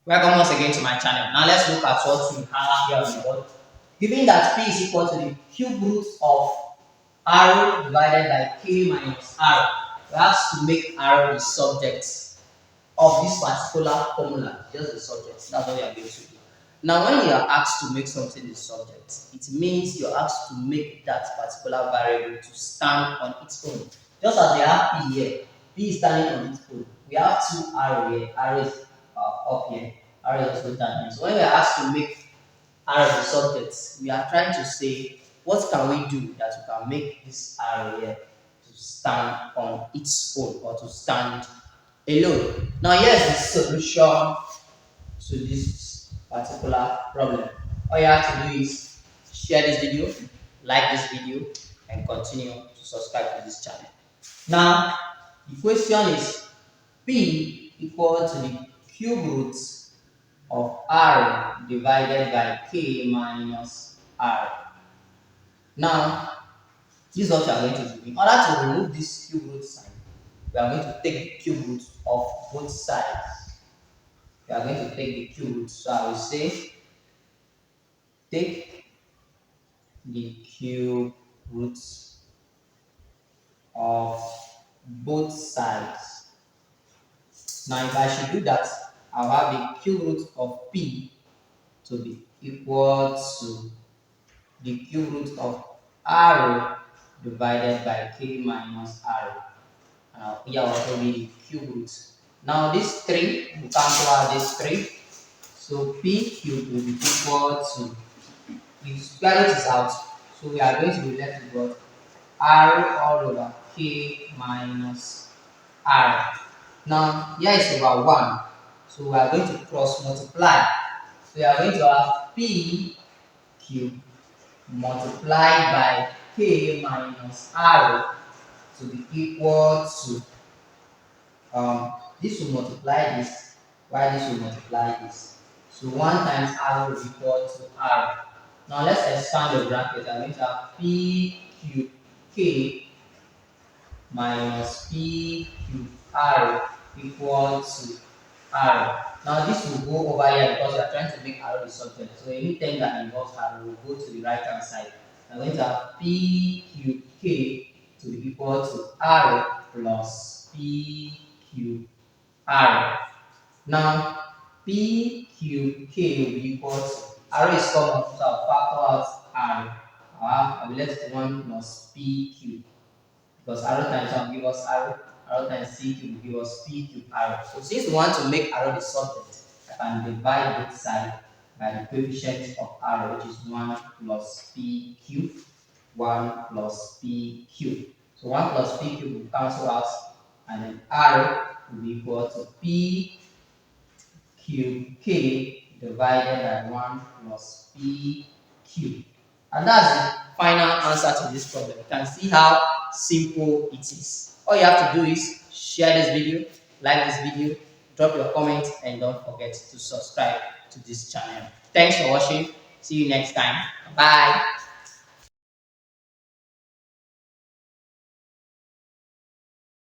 Welcome once again to my channel. Now let's look at what we have here on the board. Given that P is equal to the cube root of R divided by K minus R, we have to make R the subject of this particular formula, just the subject. That's what we are going to do. Now, when you are asked to make something the subject, it means you're asked to make that particular variable to stand on its own. Just as we have P here, P is standing on its own. We have two R here, R is up here, R is also down here. So when we are asked to make R the subject, we are trying to say, what can we do that we can make this R here to stand on its own or to stand alone? Now, here's the solution to this particular problem. All you have to do is share this video, like this video, and continue to subscribe to this channel. Now, the question is P equal to the cube root of R divided by K minus R. Now, this is what we are going to do. In order to remove this cube root sign, we are going to take the cube root of both sides. We are going to take the cube root. So I will say take the cube root of both sides. Now, if I should do that, I'll have the cube root of P to be equal to the cube root of R divided by K minus R. Here also be the cube root. Now, this 3, we cancel out this 3. So P cube will be equal to, the square root is out, so we are going to be left with what? R all over K minus R. Now, here is over 1, so we are going to cross multiply. So we are going to have P cube multiplied by K minus R to be equal to, this will multiply this, while this will multiply this. So 1 times R will be equal to R. Now let's expand the bracket. I'm going to have P cube K minus P cube R equal to R. Now this will go over here because we are trying to make R the subject. So anything that involves R will go to the right hand side. I'm going to have P cube K to be equal to R plus P cube R. Now P cube K will be equal to R is common, so I'll factor out R. I'll be left with 1 plus P cube, because R times 1 will give us R, R times C cube will give us P cube R. So since we want to make R the subject, I can divide both sides by the coefficient of R, which is 1 plus P cube, 1 plus P cube. So 1 plus P cube will cancel out, and then R will be equal to P cube K divided by 1 plus P cube. And that's the final answer to this problem. You can see how simple it is. All you have to do is share this video, like this video, drop your comment, and don't forget to subscribe to this channel. Thanks for watching. See you next time. Bye.